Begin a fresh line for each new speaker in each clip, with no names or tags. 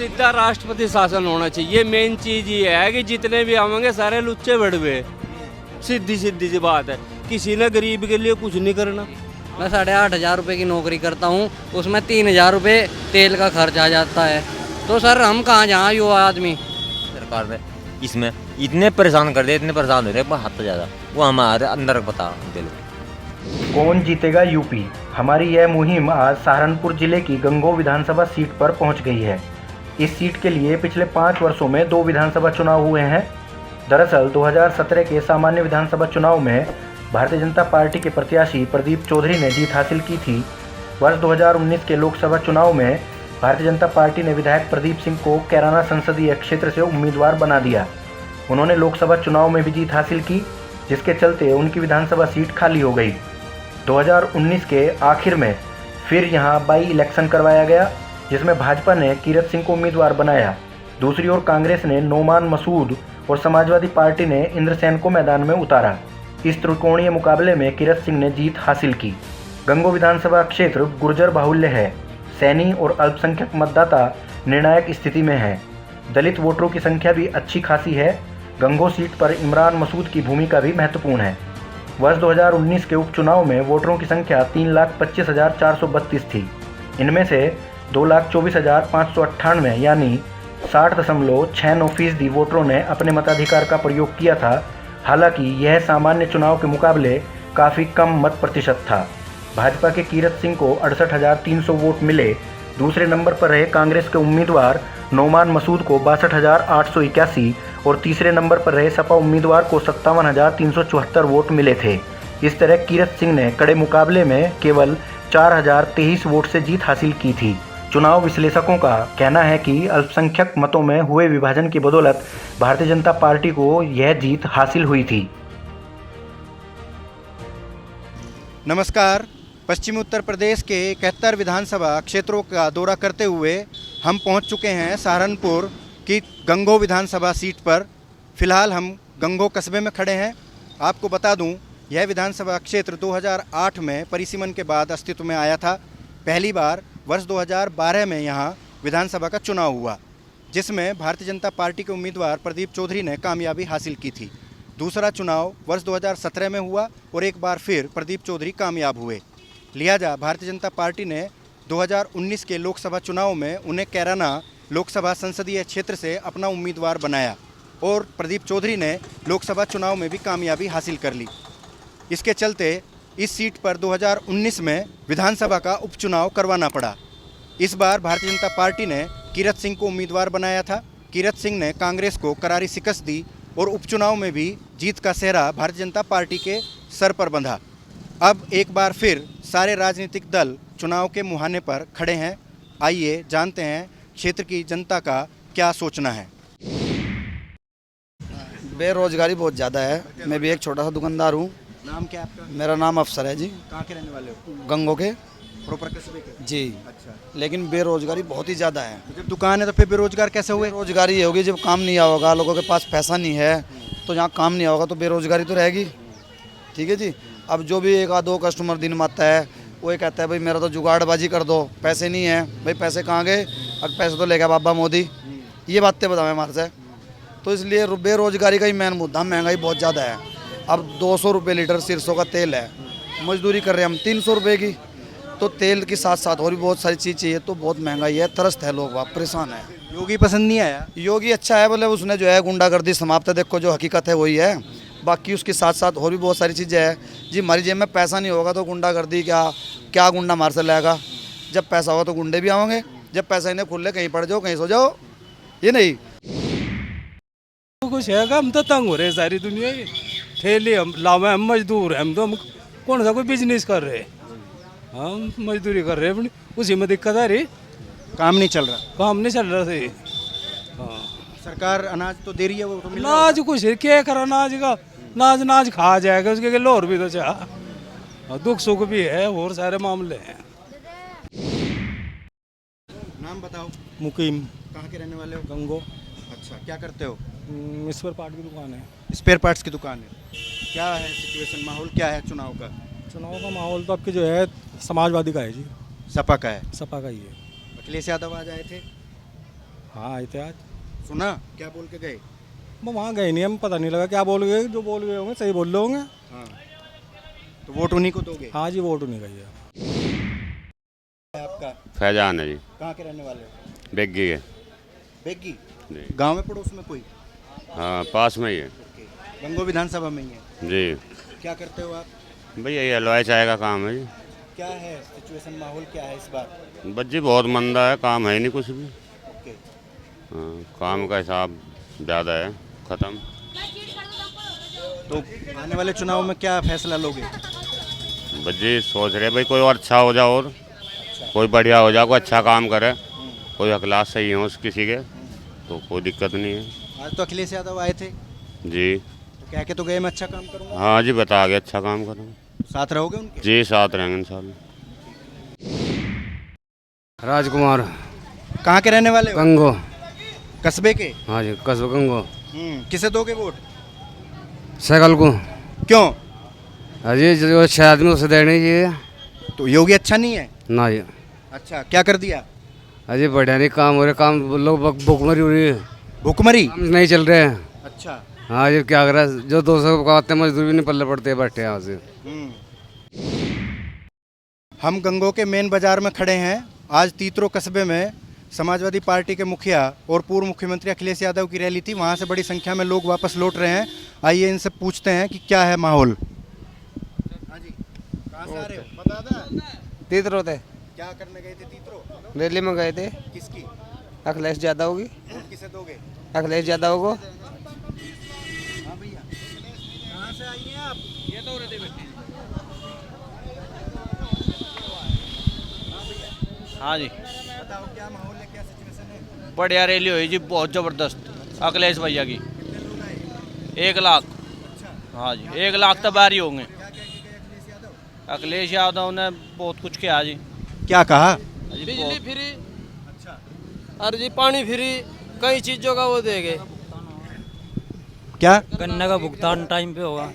सीधा राष्ट्रपति शासन होना चाहिए। मेन चीज ये है कि जितने भी आवेंगे सारे लुच्चे बड़वे। सीधी सीधी सी बात है, किसी ने गरीब के लिए कुछ नहीं करना।
मैं 8,500 रुपये की नौकरी करता हूँ, उसमें 3,000 रुपये तेल का खर्च आ जाता है। तो सर हम कहाँ जहाँ युवा आदमी
सरकार ने इसमें इतने परेशान कर दिए, इतने परेशान हो रहे हैं हद ज़्यादा, वो हमारे अंदर बता दिल।
कौन जीतेगा यूपी, हमारी यह मुहिम आज सहारनपुर जिले की गंगो विधानसभा सीट पर पहुंच गई है। इस सीट के लिए पिछले 5 वर्षों में 2 विधानसभा चुनाव हुए हैं। दरअसल 2017 के सामान्य विधानसभा चुनाव में भारतीय जनता पार्टी के प्रत्याशी प्रदीप चौधरी ने जीत हासिल की थी। वर्ष 2019 के लोकसभा चुनाव में भारतीय जनता पार्टी ने विधायक प्रदीप सिंह को कैराना संसदीय क्षेत्र से उम्मीदवार बना दिया। उन्होंने लोकसभा चुनाव में भी जीत हासिल की, जिसके चलते उनकी विधानसभा सीट खाली हो गई। 2019 के आखिर में फिर यहां बाई इलेक्शन करवाया गया, जिसमें भाजपा ने कीरत सिंह को उम्मीदवार बनाया। दूसरी ओर कांग्रेस ने नोमान मसूद और समाजवादी पार्टी ने इंद्रसेन को मैदान में उतारा। इस त्रिकोणीय मुकाबले में कीरत सिंह ने जीत हासिल की। गंगो विधानसभा क्षेत्र गुर्जर बाहुल्य है। सैनी और अल्पसंख्यक मतदाता निर्णायक स्थिति में हैं। दलित वोटरों की संख्या भी अच्छी खासी है। गंगो सीट पर इमरान मसूद की भूमिका भी महत्वपूर्ण है। वर्ष 2019 के उपचुनाव में वोटरों की संख्या 3,25,432 थी। इनमें से 2,24,598 यानी 60.69% वोटरों ने अपने मताधिकार का प्रयोग किया था। हालांकि यह सामान्य चुनाव के मुकाबले काफ़ी कम मत प्रतिशत था। भाजपा के कीरत सिंह को 68,300 वोट मिले। दूसरे नंबर पर रहे कांग्रेस के उम्मीदवार नोमान मसूद को 62,881 और तीसरे नंबर पर रहे सपा उम्मीदवार को 57,374 वोट मिले थे। इस तरह कीरत सिंह ने कड़े मुकाबले में केवल 4,023 वोट से जीत हासिल की थी। चुनाव विश्लेषकों का कहना है कि अल्पसंख्यक मतों में हुए विभाजन की बदौलत भारतीय जनता पार्टी को यह जीत हासिल हुई थी।
नमस्कार। पश्चिमी उत्तर प्रदेश के 71 विधानसभा क्षेत्रों का दौरा करते हुए हम पहुंच चुके हैं सहारनपुर की गंगो विधानसभा सीट पर। फिलहाल हम गंगो कस्बे में खड़े हैं। आपको बता दूं, यह विधानसभा क्षेत्र 2008 में परिसीमन के बाद अस्तित्व में आया था। पहली बार वर्ष 2012 में यहां विधानसभा का चुनाव हुआ, जिसमें भारतीय जनता पार्टी के उम्मीदवार प्रदीप चौधरी ने कामयाबी हासिल की थी। दूसरा चुनाव वर्ष 2017 में हुआ और एक बार फिर प्रदीप चौधरी कामयाब हुए। लिहाजा भारतीय जनता पार्टी ने 2019 के लोकसभा चुनाव में उन्हें कैराना लोकसभा संसदीय क्षेत्र से अपना उम्मीदवार बनाया और प्रदीप चौधरी ने लोकसभा चुनाव में भी कामयाबी हासिल कर ली। इसके चलते इस सीट पर 2019 में विधानसभा का उपचुनाव करवाना पड़ा। इस बार भारतीय जनता पार्टी ने कीरत सिंह को उम्मीदवार बनाया था। कीरत सिंह ने कांग्रेस को करारी शिकस्त दी और उपचुनाव में भी जीत का सेहरा भारतीय जनता पार्टी के सर पर बंधा। अब एक बार फिर सारे राजनीतिक दल चुनाव के मुहाने पर खड़े हैं। आइए जानते हैं क्षेत्र की जनता का क्या सोचना है।
बेरोजगारी बहुत ज़्यादा है। मैं भी एक छोटा सा दुकानदार हूँ।
नाम क्या आपका?
मेरा नाम अफसर है जी।
कहाँ के रहने वाले हो?
गंगो के
प्रॉपर कस्बे के?
जी।
अच्छा।
लेकिन बेरोजगारी बहुत ही ज़्यादा है।
तो जब दुकान है तो फिर बेरोजगार कैसे हुए?
बेरोजगारी ये होगी जब काम नहीं होगा, लोगों के पास पैसा नहीं है, तो जहाँ काम नहीं होगा तो बेरोजगारी तो रहेगी। ठीक है जी। अब जो भी 1-2 कस्टमर दिन में आता है, वो ये कहता है भाई मेरा तो जुगाड़बाजी कर दो, पैसे नहीं है। भाई पैसे कहाँ गए? अब पैसे तो ले गया बाबा मोदी। ये बातें बताएं हमारे से। तो इसलिए बेरोजगारी का ही मेन मुद्दा। महंगाई बहुत ज़्यादा है। अब 200 रुपये लीटर सरसों का तेल है, मजदूरी कर रहे हैं हम 300 रुपये की। तो तेल के साथ साथ और भी बहुत सारी चीज़ चाहिए, तो बहुत महंगाई है, त्रस्त है, लोग वहाँ परेशान है।
योगी पसंद नहीं आया?
योगी अच्छा है, बोले उसने जो है गुंडागर्दी समाप्त है। देखो जो हकीकत है वही है। बाकी उसके साथ साथ और भी बहुत सारी चीज़ें हैं जी। हमारी जेब में पैसा नहीं होगा तो गुंडागर्दी क्या गुंडा हमारे से लाएगा? जब पैसा होगा तो गुंडे भी आएंगे। जब पैसा इन्हें खुले, कहीं पड़ जाओ कहीं सो जाओ, ये नहीं
कुछ है। हम तो तंग हो रहे हैं, सारी दुनिया ही ठेले हम लावे, हम मजदूर हैं। हम कौन सा कोई बिजनेस कर रहे हैं, हम मजदूरी कर रहे हैं, उसी में दिक्कत आ रही।
काम नहीं चल रहा?
काम नहीं चल रहा सही। हाँ,
सरकार अनाज तो दे रही है, वो तो मिल रहा
नाज कुछ है, क्या करा अनाज का? नाज खा जाएगा, उसके लोर भी तो चाह, दुख सुख भी है और सारे मामले हैं।
नाम बताओ।
मुकीम।
कहाँ के रहने वाले हो?
गंगो।
अच्छा, क्या करते हो?
स्पेयर पार्ट की दुकान है।
स्पेयर पार्ट्स की दुकान है। क्या है सिचुएशन, माहौल क्या है चुनाव का?
चुनाव का माहौल तो आपके जो है समाजवादी का है जी।
सपा का है?
सपा का ही है।
अखिलेश यादव आज आए थे?
हाँ आए थे आज।
सुना क्या बोल के गए?
वो वहाँ गए नहीं, हम पता नहीं लगा क्या बोल गए, जो बोल गए होंगे सही बोल रहे होंगे।
हाँ, तो वोट उन्हीं को दोगे?
हाँ जी, वोट नहीं गई है।
आपका
फैजान है जी,
कहाँ के रहने वाले हो?
बेग्गी है
बेग्गी
जी।
गांव में पड़ोस में कोई?
हाँ पास में ही है
ओके। गंगो विधानसभा में ही है।
जी।
क्या करते हो आप?
भैया ये हलवाई चाय का काम है जी।
क्या है सिचुएशन, माहौल क्या है इस बार?
बच्ची बहुत मंदा है, काम है नहीं कुछ भी।
ओके।
हाँ, काम का हिसाब ज़्यादा है, ख़त्म।
तो आने वाले चुनाव में क्या फैसला लोगे?
बच्ची सोच रहे भाई कोई और अच्छा हो जाए, और कोई बढ़िया हो जाए, कोई अच्छा काम करे, कोई अखलाक सही हो किसी के, तो कोई दिक्कत नहीं है।
आज तो अखिलेश यादव आए थे,
जी।
तो कह के तो गए मैं अच्छा काम करूंगा।
हाँ जी, बता के अच्छा काम करूँ।
साथ रहोगे उनके?
जी साथ रहेंगे इंशाल्लाह।
राजकुमार
कहाँ के रहने वाले हो?
गंगो।
कस्बे के?
हाँ जी, कस्बा गंगो।
किसे दोगे वोट?
साइकिल को।
क्यों?
अजय जो अच्छे आदमी उसे देनी चाहिए।
तो योगी अच्छा नहीं है?
ना जी,
अच्छा, क्या कर दिया?
अजय बढ़िया नहीं काम हो रहे, काम लोग भुखमरी हो रही है,
भुखमरी?
काम नहीं चल रहे हैं।
अच्छा।
हाँ जी, क्या कर रहा है, जो 200 कमाते हैं मजदूर भी नहीं पल्ले पड़ते, बैठे हैं यहाँ से।
हम गंगो के मेन बाजार में खड़े हैं। आज तीतरो कस्बे में समाजवादी पार्टी के मुखिया और पूर्व मुख्यमंत्री अखिलेश यादव की रैली थी। वहाँ से बड़ी संख्या में लोग वापस लौट रहे हैं। आइए इनसे पूछते हैं कि क्या है माहौल। हाँ जी, कहाँ से आ रहे हो? बता दो।
तीतरो थे,
क्या करने गए थे तीतरो?
रैली में गए थे।
किसकी?
अखिलेश यादव की।
वोट किसे दोगे?
अखिलेश यादव को।
हाँ भैया, कहाँ से आई हैं आप? ये तो रहते बैठे।
हाँ जी,
बताओ क्या माहौल है, क्या सिचुएशन है?
बढ़िया रैली हुई जी, बहुत ज़बरदस्त। अखिलेश भैया की
कितने लोग आए?
1 लाख।
अच्छा,
हाँ जी, 1 लाख तो बाहर ही होंगे।
क्या कह के गए अखिलेश यादव?
अखिलेश यादव ने बहुत कुछ किया जी।
क्या कहा?
बिजली फ्री,
अच्छा,
और जी पानी फ्री, कई चीज़ों का वो देंगे।
क्या?
गन्ना का भुगतान टाइम पे होगा।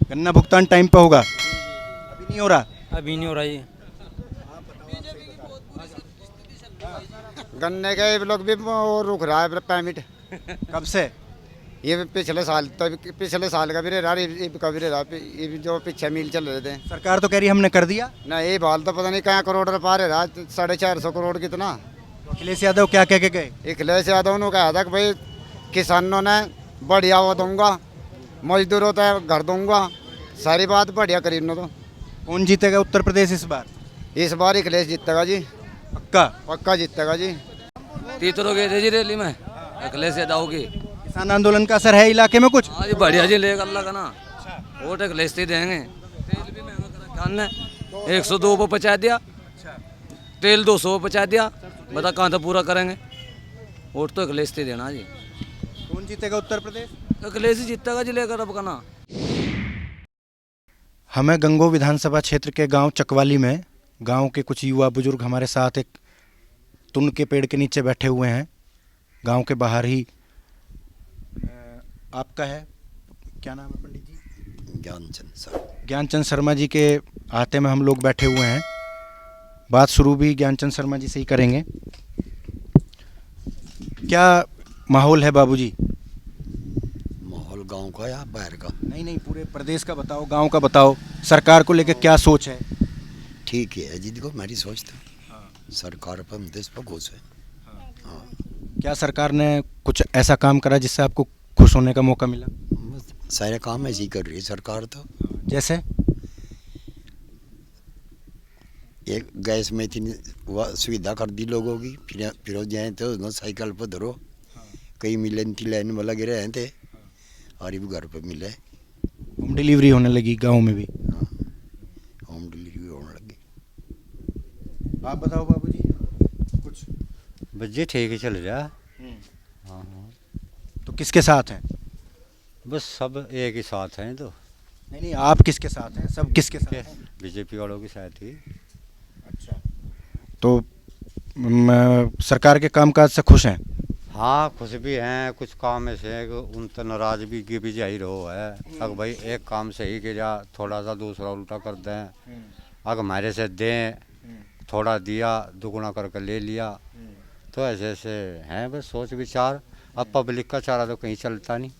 गन्ना भुगतान टाइम पे होगा? अभी नहीं हो रहा?
अभी नहीं हो रहा है।
गन्ने के लोग भी रुक रहा है पेमेंट।
कब से?
ये पिछले साल का भी रहा, ये का भी रहा, ये भी जो पीछे मील चल रहे थे।
सरकार तो कह रही है हमने कर दिया।
ना ये बाल तो पता नहीं कहाँ करोड़ पा रहा, 450 करोड़ कितना।
तो अखिलेश यादव क्या कह के गए?
अखिलेश यादव ने कहा था कि भाई किसानों ने बढ़िया वो दूंगा, मजदूरों तो घर दूंगा, सारी बात बढ़िया करी उन्होंने। तो
कौन जीतेगा उत्तर प्रदेश इस बार?
इस बार अखिलेश जीतेगा जी,
पक्का?
पक्का जीतेगा जी।
तीतरो गए थे जी रैली में अखिलेश यादव की।
किसान आंदोलन का असर है इलाके में कुछ?
हाँ जी, बढ़िया जी, लेगा अल्लाह का ना, वोट अखिलेश से देंगे। तेल भी महंगा कर रखा ने, 102 पे पहुँचा दिया, तेल 200 पे पहुँचा दिया। बता कहाँ तक पूरा करेंगे? वोट तो अखिलेश से देना जी।
कौन जीतेगा उत्तर प्रदेश?
अखिलेश ही जीतेगा जी, लेकर अब का ना।
हमें गंगो विधानसभा क्षेत्र के गांव चकवाली में गांव के कुछ युवा बुजुर्ग हमारे साथ एक तुन के पेड़ के नीचे बैठे हुए हैं। गांव के बाहर ही आपका है, क्या नाम है पंडित जी? ज्ञानचंद शर्मा जी के आते में हम लोग बैठे हुए हैं। बात शुरू भी ज्ञानचंद शर्मा जी से ही करेंगे। क्या माहौल है बाबूजी?
माहौल गांव का या बाहर का?
नहीं, पूरे प्रदेश का बताओ, गांव का बताओ। सरकार को लेकर क्या सोच है?
ठीक है जी, देखो मेरी सोच तो सरकार पर देश पर खुश है। हाँ।
क्या सरकार ने कुछ ऐसा काम करा जिससे आपको खुश होने का मौका मिला?
सारे काम ऐसे ही कर रही है सरकार तो।
जैसे
एक गैस में इतनी सुविधा कर दी लोगों की, फिर जाए तो साइकिल पर धरो, कई मिलन की लाइन में लगे रहे थे, और ये भी घर पर मिले।
होम डिलीवरी होने लगी गांव में भी।
हाँ, होम डिलीवरी होने लगी।
आप बताओ बाबूजी कुछ।
बच्चे ठीक ही चल रहा। हाँ,
तो किसके साथ हैं?
बस सब एक ही साथ हैं। तो
नहीं, आप किसके साथ हैं? सब किसके साथ हैं?
बीजेपी वालों के साथ ही।
अच्छा, तो सरकार के कामकाज से खुश हैं?
हाँ, खुश भी हैं। कुछ काम ऐसे हैं कि उन तो नाराजगी की भी जाहिर हो है। अगर भाई एक काम सही किया, थोड़ा सा दूसरा उल्टा कर दें। अगर हमारे से दें, थोड़ा दिया दुगुना करके ले लिया, तो ऐसे ऐसे हैं बस सोच विचार। अब पब्लिक का चारा तो कहीं चलता नहीं।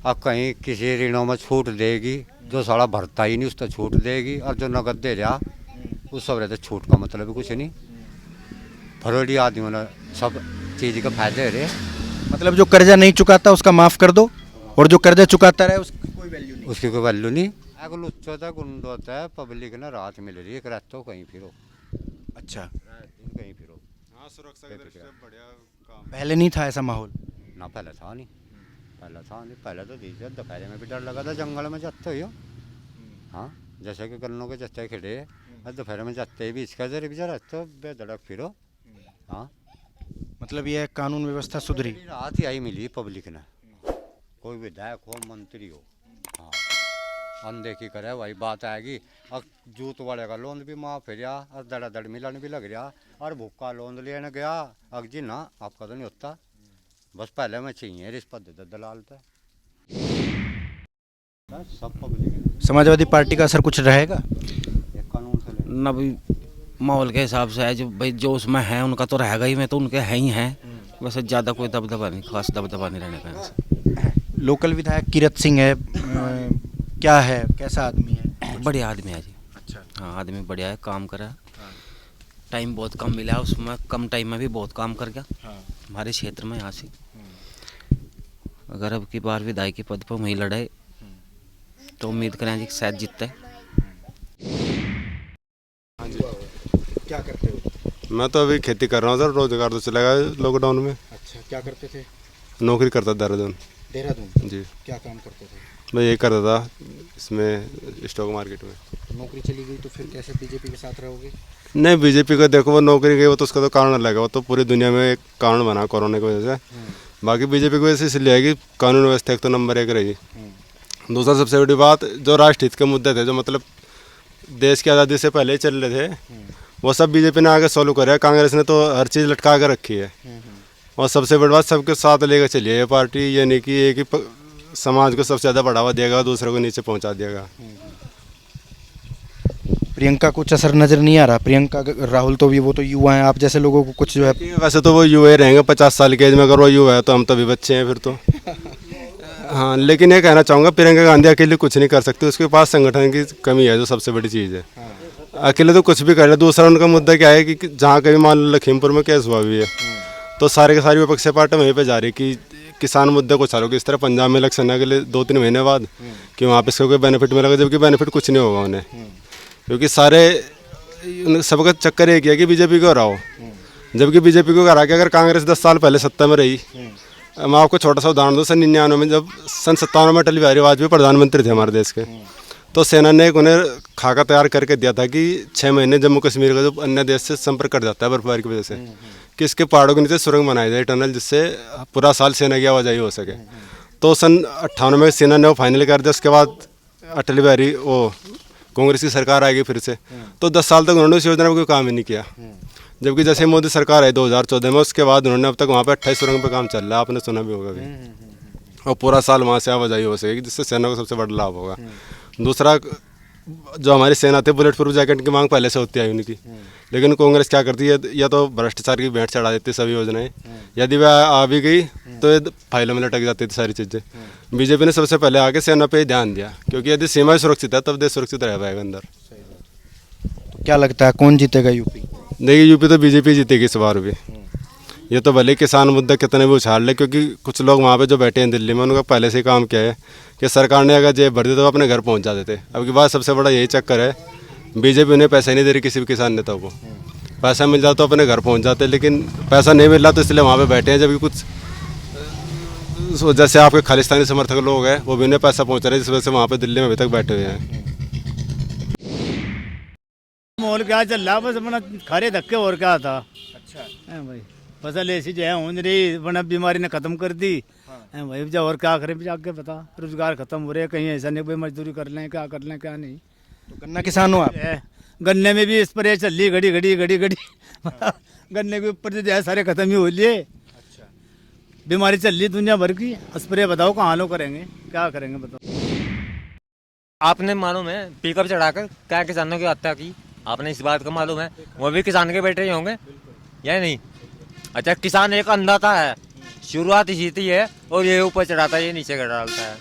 अब कहीं किसी ऋणों में छूट देगी, जो साला भरता ही नहीं उस तो छूट देगी, और जो नगद दे रहा उस सब रहते छूट का मतलब कुछ नहीं। फरोडी आदमियों ने सब चीज़ के फायदे रहे।
मतलब जो कर्जा नहीं चुकाता उसका माफ़ कर दो, और जो कर्जा चुकाता रहे उसकी कोई वैल्यू नहीं।
उसकी कोई वैल्यू नहीं। अगर लुच्चा होता है, गुंड होता है, पब्लिक ने रात मिल रही है, एक रात तो कहीं फिरो।
अच्छा,
कहीं फिरो।
हाँ, सुरक्षा की दृष्टि से बढ़िया काम।
पहले नहीं था ऐसा माहौल?
ना पहले था नहीं, पहले तो दीजिए दोपहर में भी डर लगा था, जंगल में जाते हो। हाँ, जैसे कि गन्नों के जत्ते खड़े और दोपहर में जाते भी इसका जर तो बेधड़क फिरो। हाँ,
मतलब ये कानून व्यवस्था सुधरी?
रात ही आई मिली पब्लिक ने, कोई विधायक हो मंत्री हो। हाँ, अनदेखी करे वही बात आएगी। अब जूत वाले का लोन भी माफ फिर और दड़ मिलन भी लग रहा, और भूखा लोन लेने गया अब जी ना आपका तो नहीं होता, बस पहले में चाहिए रिश्वत दे दलाल पे। सब पब्लिक।
समाजवादी पार्टी का असर कुछ रहेगा?
एक कानून से
ना भाई, माहौल के हिसाब से है, जो भाई जो उसमें है उनका तो रहेगा ही, मैं तो उनके हैं ही हैं। वैसे ज़्यादा कोई दबदबा नहीं, खास दबदबा नहीं रहने का।
लोकल विधायक कीरत सिंह है, क्या है, कैसा आदमी है?
बढ़िया आदमी है जी।
अच्छा।
हाँ, आदमी बढ़िया है, काम करा। टाइम बहुत कम मिला उसमें, कम टाइम में भी बहुत काम कर गया हमारे क्षेत्र में। यहाँ से अगर अब की बार विधायक के पद पर वहीं लड़े तो उम्मीद करें जी शायद जीतते।
क्या करते हो?
मैं तो अभी खेती कर रहा हूँ सर, रोजगार तो चला गया लॉकडाउन में।
अच्छा, क्या करते थे?
नौकरी करता देहरादून।
देहरादून
जी।
क्या काम करते थे?
मैं यही करता था इसमें स्टॉक मार्केट में।
तो नौकरी चली गई तो फिर कैसे बीजेपी के साथ रहोगे?
नहीं, बीजेपी का देखो, वो नौकरी गई वो तो उसका तो कारण अलग है, वो तो पूरी दुनिया में एक कारण बना कोरोना की वजह से। बाकी बीजेपी की वजह से इसलिए है कि कानून व्यवस्था एक तो नंबर 1 रही। दूसरा सबसे बड़ी बात, जो राष्ट्र हित के मुद्दे थे, जो मतलब देश की आज़ादी से पहले ही चल रहे थे, वो सब बीजेपी ने आगे सॉल्व करे। कांग्रेस ने तो हर चीज़ लटका कर रखी है। और सबसे बड़ी बात, सबके साथ लेकर चलिए ये पार्टी, ये नहीं कि एक ही समाज को सबसे ज़्यादा बढ़ावा देगा, दूसरे को नीचे पहुंचा देगा।
प्रियंका कुछ असर नज़र नहीं आ रहा? प्रियंका राहुल तो भी, वो तो युवा हैं, आप जैसे लोगों को कुछ जो है।
वैसे तो वो युवा ही रहेंगे 50 साल के एज में, अगर वो युवा है तो हम तो भी बच्चे हैं फिर तो। हाँ, लेकिन ये कहना चाहूँगा, प्रियंका गांधी अकेले कुछ नहीं कर सकती, उसके पास संगठन की कमी है, जो सबसे बड़ी चीज़ है। अकेले तो कुछ भी कर ले। दूसरा उनका मुद्दा क्या है कि जहाँ कभी मान लो लखीमपुर में केस हुआ भी है, तो सारे के सारी विपक्षी पार्टी वहीं पे जा रही कि किसान मुद्दे को चालो। इस तरह पंजाब में इलेक्शन है अगले 2-3 महीने बाद, कि वहाँ पे इसको कोई बेनिफिट मिलेगा, जबकि बेनिफिट कुछ नहीं होगा उन्हें, क्योंकि सारे सबका चक्कर एक है कि बीजेपी को हराओ। जबकि बीजेपी को हरा के अगर कांग्रेस 10 साल पहले सत्ता में रही, मैं आपको छोटा सा उदाहरण दूँ, सन 99 में, जब सन 57 में अटल बिहारी वाजपेयी प्रधानमंत्री थे हमारे देश के, तो सेना ने एक उन्हें खाका तैयार करके दिया था कि 6 महीने जम्मू कश्मीर का जो अन्य देश से संपर्क कर जाता है बर्फबारी की वजह से, कि इसके पहाड़ों के नीचे सुरंग बनाई जाए, टनल, जिससे पूरा साल सेना की आवाजाही हो सके। तो सन 98 में सेना ने वो फाइनल कर दिया। उसके बाद अटल बिहारी, वो कांग्रेस की सरकार आएगी फिर से, तो 10 साल तक उन्होंने उस योजना में कोई काम ही नहीं किया। जबकि जैसे मोदी सरकार आई 2014 में, उसके बाद उन्होंने अब तक वहाँ पे 28 सुरंग पे काम चल रहा है, आपने सुना भी होगा भी। और पूरा साल वहाँ से आवाजाही हो सकेगी, जिससे सेना को सबसे बड़ा लाभ होगा। दूसरा, जो हमारी सेना थे, बुलेट प्रूफ जैकेट की मांग पहले से होती है उनकी, लेकिन कांग्रेस क्या करती है, या तो भ्रष्टाचार की भेंट चढ़ा देती सभी योजनाएं, यदि वह आ भी गई तो ये फाइलों में लटक जाती थी सारी चीज़ें। बीजेपी ने सबसे पहले आके सेना पे ध्यान दिया, क्योंकि यदि सीमा सुरक्षित है तब देश सुरक्षित रह पाएगा अंदर।
तो क्या लगता है कौन जीतेगा यूपी?
देखिए, यूपी तो बीजेपी जीतेगी इस बार भी। ये तो भले किसान मुद्दा कितने भी उछाल ले, क्योंकि कुछ लोग वहाँ पे जो बैठे हैं दिल्ली में, उनका पहले से ही काम क्या है कि सरकार ने अगर जेब भर दी तो वो अपने घर पहुँच जाते थे। अब की बात सबसे बड़ा यही चक्कर है, बीजेपी उन्हें पैसा नहीं दे रही किसी भी किसान नेता को। पैसा मिल जाता तो अपने घर पहुँच जाते, लेकिन पैसा नहीं मिल रहा तो इसलिए वहाँ पर बैठे हैं। जबकि कुछ जैसे आपके खालिस्तानी समर्थक लोग हैं, वो भी उन्हें पैसा पहुँचा रहे हैं, जिस वजह से वहाँ पर दिल्ली में अभी तक बैठे हुए हैं।
माहौल क्या चल रहा, बस अपना खरे धक्के और क्या था। अच्छा है भाई, फसल ऐसी जो है हो रही, वरना बीमारी ने खत्म कर दी है भाई। जब और क्या करें जाके बता, रोजगार खत्म हो रहे, कहीं ऐसा नहीं भाई मजदूरी कर लें, क्या कर लें क्या नहीं।
तो गन्ना किसान हो आप?
गन्ने में भी स्प्रे चल रही घड़ी गन्ने के ऊपर जो है सारे खत्म ही हो लिए। अच्छा, बीमारी चल रही दुनिया भर की, स्प्रे बताओ कहाँ लो करेंगे, क्या करेंगे बताओ।
आपने मालूम है पिकअप चढ़ाकर क्या किसानों की हत्या की, आपने इस बात का मालूम है, वो भी किसान के बेटे ही होंगे या नहीं? अच्छा किसान एक अन्नदाता है, शुरुआत इसी थी है और ये ऊपर चढ़ाता है, ये नीचे कर डालता है।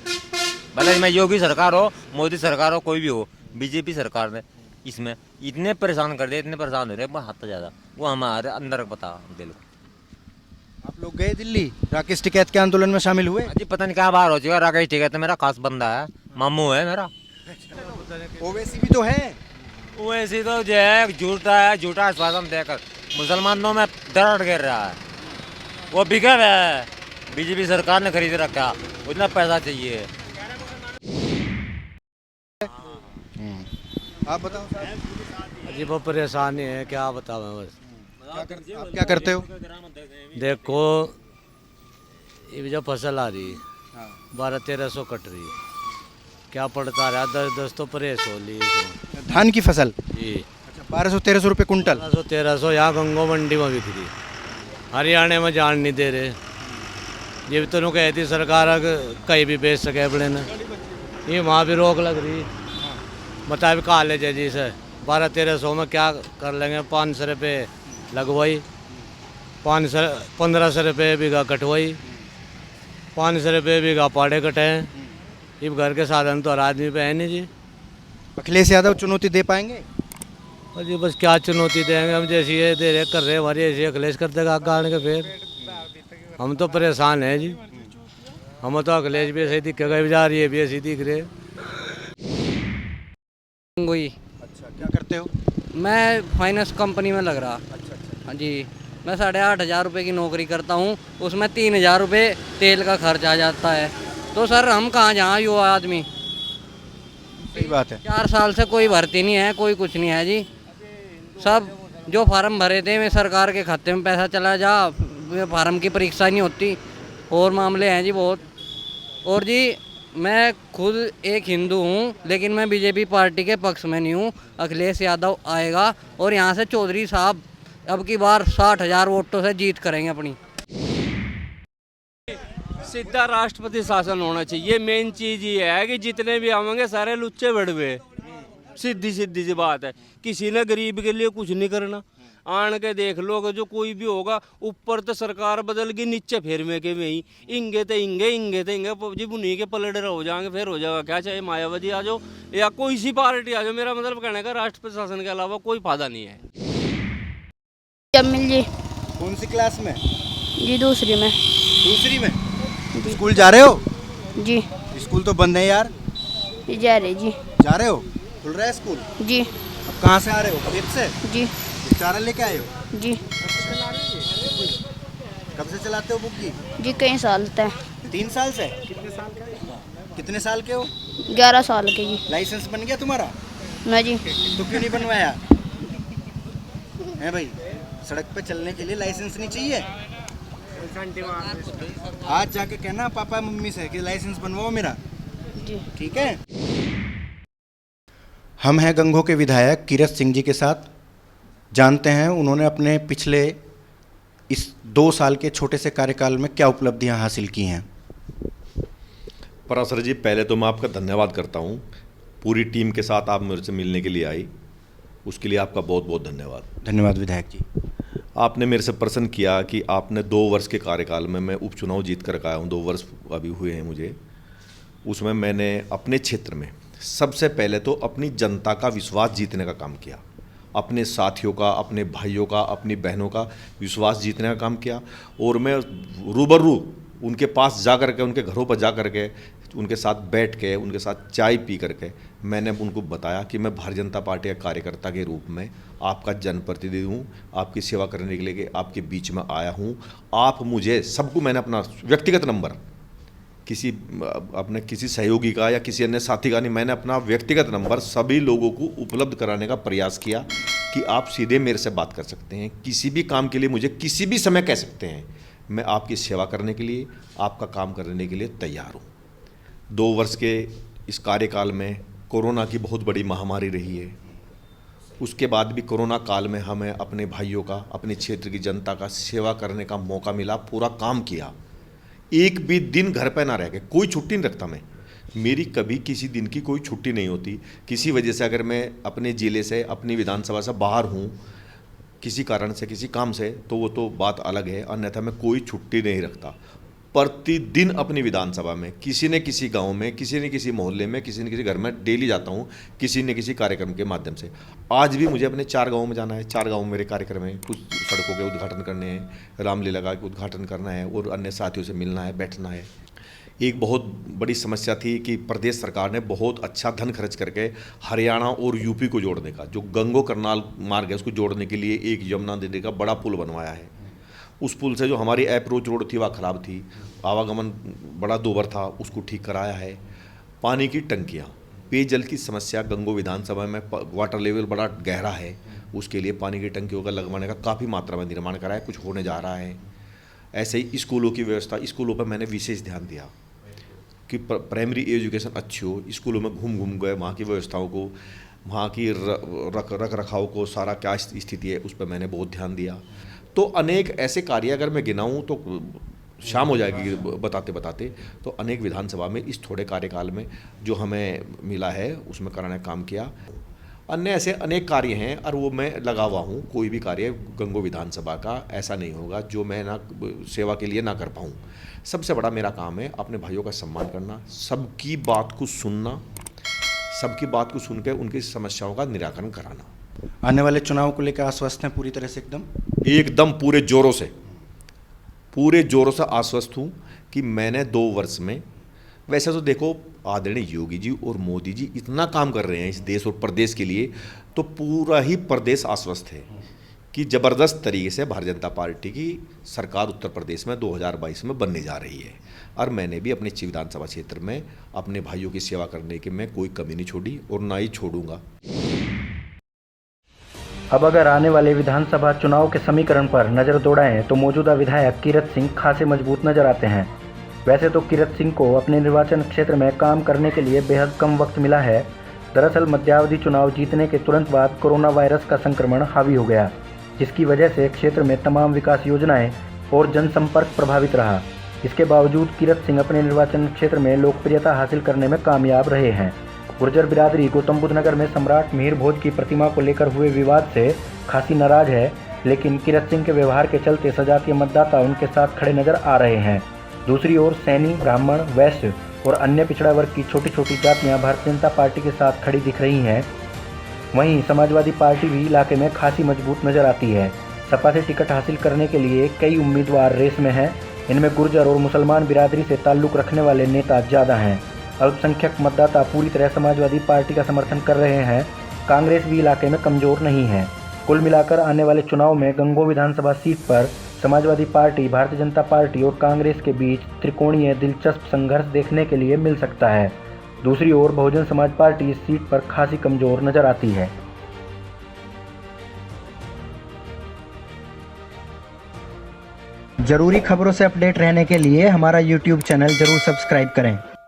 भले मैं योगी सरकार हो, मोदी सरकार हो, कोई भी हो, बीजेपी सरकार ने इसमें इतने परेशान कर दिए, इतने परेशान हो रहे हैं हद ज्यादा। वो हमारे अंदर पता दिल को।
आप लोग गए दिल्ली, राकेश टिकैत के आंदोलन में शामिल हुए?
जी पता नहीं क्या बाहर हो चुका। राकेश टिकैत मेरा खास बंदा है, मामू है मेरा।
ओवैसी भी तो है।
ओवैसी तो जो है झूठा आश्वासन देकर मुसलमानों में दर्द गिर रहा है। वो बिगड़ है, बीजेपी सरकार ने खरीद रखा, उतना पैसा चाहिए।
आप बताओ।
जी वो परेशानी है, क्या बताओ बस।
आप क्या करते हो?
देखो ये जो फसल आ रही 1200-1300 कट रही, क्या पड़ता रहा 10-10 तो परेश हो ली।
धान की फसल
जी
1200-1300 रुपये कुंटल।
1200-1300 यहाँ गंगो मंडी में बिक रही, हरियाणा में जान नहीं दे रहे। ये तो कहती सरकार कहीं भी बेच सके अपने न, ये वहाँ भी रोक लग रही। बता भी कहा ले जाए जी सर, 1200-1300 में क्या कर लेंगे। 500 रुपये लगवाई, 1500 रुपये बीघा कटवाई, 500 रुपये बीघा पाड़े कटे। ये घर के साधन तो हर आदमी पे है नहीं जी।
अखिलेश यादव चुनौती दे पाएंगे?
और जी बस क्या चुनौती देंगे, हम जैसी ये दे रहे कर रहे हमारी ऐसी अखिलेश कर देगा आगे आने के। फिर हम तो परेशान हैं जी, हम तो अखिलेश भी ऐसे दिखेगा, जा रही है भी ऐसी दिख रहे।
अच्छा क्या करते हो?
मैं फाइनेंस कंपनी में लग रहा। हाँ जी, मैं 8,500 रुपये की नौकरी करता हूँ, उसमें 3,000 रुपये तेल का खर्च आ जाता है। तो सर हम कहाँ जहाँ युवा आदमी।
सही बात है।
4 साल से कोई भर्ती नहीं है, कोई कुछ नहीं है जी। सब जो फार्म भरे थे वे सरकार के खाते में पैसा चला जा, वे फार्म की परीक्षा नहीं होती, और मामले हैं जी बहुत। और जी मैं खुद एक हिंदू हूँ, लेकिन मैं बीजेपी पार्टी के पक्ष में नहीं हूँ। अखिलेश यादव आएगा और यहाँ से चौधरी साहब अब की बार 60,000 वोटों से जीत करेंगे अपनी।
सीधा राष्ट्रपति शासन होना चाहिए। मेन चीज ये है कि जितने भी आवेंगे सारे लुच्चे बड़वे, सीधी सीधी सी बात है। किसी ने गरीब के लिए कुछ नहीं करना। आन के देख लो, जो कोई भी होगा, ऊपर तो सरकार बदल गई, नीचे फिर में के वही इंगे तो इंगे जी बुनी के पलड़े हो जाएंगे, फिर हो जाएगा क्या। चाहे मायावती आ जाओ या कोई सी पार्टी आ जाओ, मेरा मतलब कहने का राष्ट्रपति शासन के अलावा कोई फायदा नहीं है।
जमील जी।
कौन सी क्लास में?
जी दूसरी में।
दूसरी में? स्कूल जा रहे हो?
जी।
स्कूल तो बंद है यार।
जा रहे जी।
जा रहे हो? खुल रहा है स्कूल?
जी।
अब कहाँ से आ रहे हो? खेत से?
जी।
चारा लेके आए हो?
जी।
कब से चलाते हो बुग्गी?
जी कई साल तक।
3 साल से? कितने साल के हो?
11 साल के जी।
लाइसेंस बन गया तुम्हारा?
ना जी।
तो क्यों नहीं बनवाया है भाई? सड़क पे चलने के लिए लाइसेंस नहीं चाहिए? आज जाके कहना पापा मम्मी से कि लाइसेंस बनवाओ मेरा।
जी
ठीक है। हम हैं गंगो के विधायक कीरत सिंह जी के साथ, जानते हैं उन्होंने अपने पिछले इस 2 साल के छोटे से कार्यकाल में क्या उपलब्धियां हासिल की हैं।
पराशर जी, पहले तो मैं आपका धन्यवाद करता हूं, पूरी टीम के साथ आप मेरे से मिलने के लिए आई, उसके लिए आपका बहुत बहुत धन्यवाद।
धन्यवाद विधायक जी।
आपने मेरे से प्रश्न किया कि आपने 2 वर्ष के कार्यकाल में, मैं उपचुनाव जीत कर आया हूँ, 2 वर्ष अभी हुए हैं मुझे, उसमें मैंने अपने क्षेत्र में सबसे पहले तो अपनी जनता का विश्वास जीतने का काम किया, अपने साथियों का, अपने भाइयों का, अपनी बहनों का विश्वास जीतने का काम किया। और मैं रूबरू उनके पास जा कर के, उनके घरों पर जा कर के, उनके साथ बैठ के, उनके साथ चाय पी करके मैंने उनको बताया कि मैं भारतीय जनता पार्टी का कार्यकर्ता के रूप में आपका जनप्रतिनिधि हूँ, आपकी सेवा करने के लिए आपके बीच में आया हूँ। आप मुझे, सबको मैंने अपना व्यक्तिगत नंबर, किसी सहयोगी का या किसी अन्य साथी का नहीं, मैंने अपना व्यक्तिगत नंबर सभी लोगों को उपलब्ध कराने का प्रयास किया कि आप सीधे मेरे से बात कर सकते हैं, किसी भी काम के लिए मुझे किसी भी समय कह सकते हैं। मैं आपकी सेवा करने के लिए, आपका काम करने के लिए तैयार हूँ। 2 वर्ष के इस कार्यकाल में कोरोना की बहुत बड़ी महामारी रही है, उसके बाद भी कोरोना काल में हमें अपने भाइयों का, अपने क्षेत्र की जनता का सेवा करने का मौका मिला, पूरा काम किया। एक भी दिन घर पे ना रह गए, कोई छुट्टी नहीं रखता मैं, मेरी कभी किसी दिन की कोई छुट्टी नहीं होती। किसी वजह से अगर मैं अपने ज़िले से, अपनी विधानसभा से बाहर हूँ, किसी कारण से किसी काम से तो वो तो बात अलग है, अन्यथा मैं कोई छुट्टी नहीं रखता। प्रतिदिन अपनी विधानसभा में किसी न किसी गांव में, किसी न किसी मोहल्ले में, किसी न किसी घर में डेली जाता हूं किसी न किसी कार्यक्रम के माध्यम से। आज भी मुझे अपने 4 गांवों में जाना है, 4 गांव में मेरे कार्यक्रम है, कुछ सड़कों के उद्घाटन करने हैं, रामलीला का उद्घाटन करना है और अन्य साथियों से मिलना है, बैठना है। एक बहुत बड़ी समस्या थी कि प्रदेश सरकार ने बहुत अच्छा धन खर्च करके हरियाणा और यूपी को जोड़ने का, जो गंगो करनाल मार्ग है उसको जोड़ने के लिए एक यमुना नदी का बड़ा पुल बनवाया है। उस पुल से जो हमारी अप्रोच रोड थी वह ख़राब थी, आवागमन बड़ा दोबर था, उसको ठीक कराया है। पानी की टंकियाँ, पेयजल की समस्या गंगो विधानसभा में वाटर लेवल बड़ा गहरा है, उसके लिए पानी की टंकियों का लगवाने का काफ़ी मात्रा में निर्माण कराया, कुछ होने जा रहा है। ऐसे ही स्कूलों की व्यवस्था, स्कूलों पर मैंने विशेष ध्यान दिया कि प्राइमरी एजुकेशन अच्छी हो। स्कूलों में घूम गए, वहाँ की व्यवस्थाओं को, वहाँ की रख रखाव को, सारा क्या स्थिति है उस पर मैंने बहुत ध्यान दिया। तो अनेक ऐसे कार्य अगर मैं गिनाऊँ तो शाम हो जाएगी बताते बताते। तो अनेक विधानसभा में इस थोड़े कार्यकाल में जो हमें मिला है उसमें कराने का काम किया। अन्य ऐसे अनेक कार्य हैं और वो मैं लगा हुआ हूँ। कोई भी कार्य गंगो विधानसभा का ऐसा नहीं होगा जो मैं ना सेवा के लिए ना कर पाऊँ। सबसे बड़ा मेरा काम है अपने भाइयों का सम्मान करना, सबकी बात को सुनना, सबकी बात को सुन के उनकी समस्याओं का निराकरण कराना।
आने वाले चुनाव को लेकर आश्वस्त हैं पूरी तरह से?
एकदम पूरे जोरों से आश्वस्त हूँ कि मैंने 2 वर्ष में, वैसे तो देखो आदरणीय योगी जी और मोदी जी इतना काम कर रहे हैं इस देश और प्रदेश के लिए, तो पूरा ही प्रदेश आश्वस्त है कि ज़बरदस्त तरीके से भारतीय जनता पार्टी की सरकार उत्तर प्रदेश में 2022 में बनने जा रही है। और मैंने भी अपने विधानसभा क्षेत्र में अपने भाइयों की सेवा करने की मैं कोई कमी नहीं छोड़ी और ना ही छोड़ूंगा।
अब अगर आने वाले विधानसभा चुनाव के समीकरण पर नज़र दौड़ाएं तो मौजूदा विधायक किरत सिंह खासे मजबूत नजर आते हैं। वैसे तो किरत सिंह को अपने निर्वाचन क्षेत्र में काम करने के लिए बेहद कम वक्त मिला है। दरअसल मध्यावधि चुनाव जीतने के तुरंत बाद कोरोना वायरस का संक्रमण हावी हो गया, जिसकी वजह से क्षेत्र में तमाम विकास योजनाएं और जनसंपर्क प्रभावित रहा। इसके बावजूद किरत सिंह अपने निर्वाचन क्षेत्र में लोकप्रियता हासिल करने में कामयाब रहे हैं। गुर्जर बिरादरी गौतम बुद्ध नगर में सम्राट मिहिर भोज की प्रतिमा को लेकर हुए विवाद से खासी नाराज है, लेकिन किरत सिंह के व्यवहार के चलते सजातीय मतदाता उनके साथ खड़े नजर आ रहे हैं। दूसरी ओर सैनी, ब्राह्मण, वैश्य और अन्य पिछड़ा वर्ग की छोटी छोटी जातियां भारतीय जनता पार्टी के साथ खड़ी दिख रही हैं। वहीं समाजवादी पार्टी भी इलाके में खासी मजबूत नजर आती है। सपा से टिकट हासिल करने के लिए कई उम्मीदवार रेस में हैं। इनमें गुर्जर और मुसलमान बिरादरी से ताल्लुक़ रखने वाले नेता ज़्यादा हैं। अल्पसंख्यक मतदाता पूरी तरह समाजवादी पार्टी का समर्थन कर रहे हैं। कांग्रेस भी इलाके में कमज़ोर नहीं है। कुल मिलाकर आने वाले चुनाव में गंगो विधानसभा सीट पर समाजवादी पार्टी, भारतीय जनता पार्टी और कांग्रेस के बीच त्रिकोणीय दिलचस्प संघर्ष देखने के लिए मिल सकता है। दूसरी ओर बहुजन समाज पार्टी इस सीट पर खासी कमज़ोर नजर आती है। जरूरी खबरों से अपडेट रहने के लिए हमारा YouTube चैनल जरूर सब्सक्राइब करें।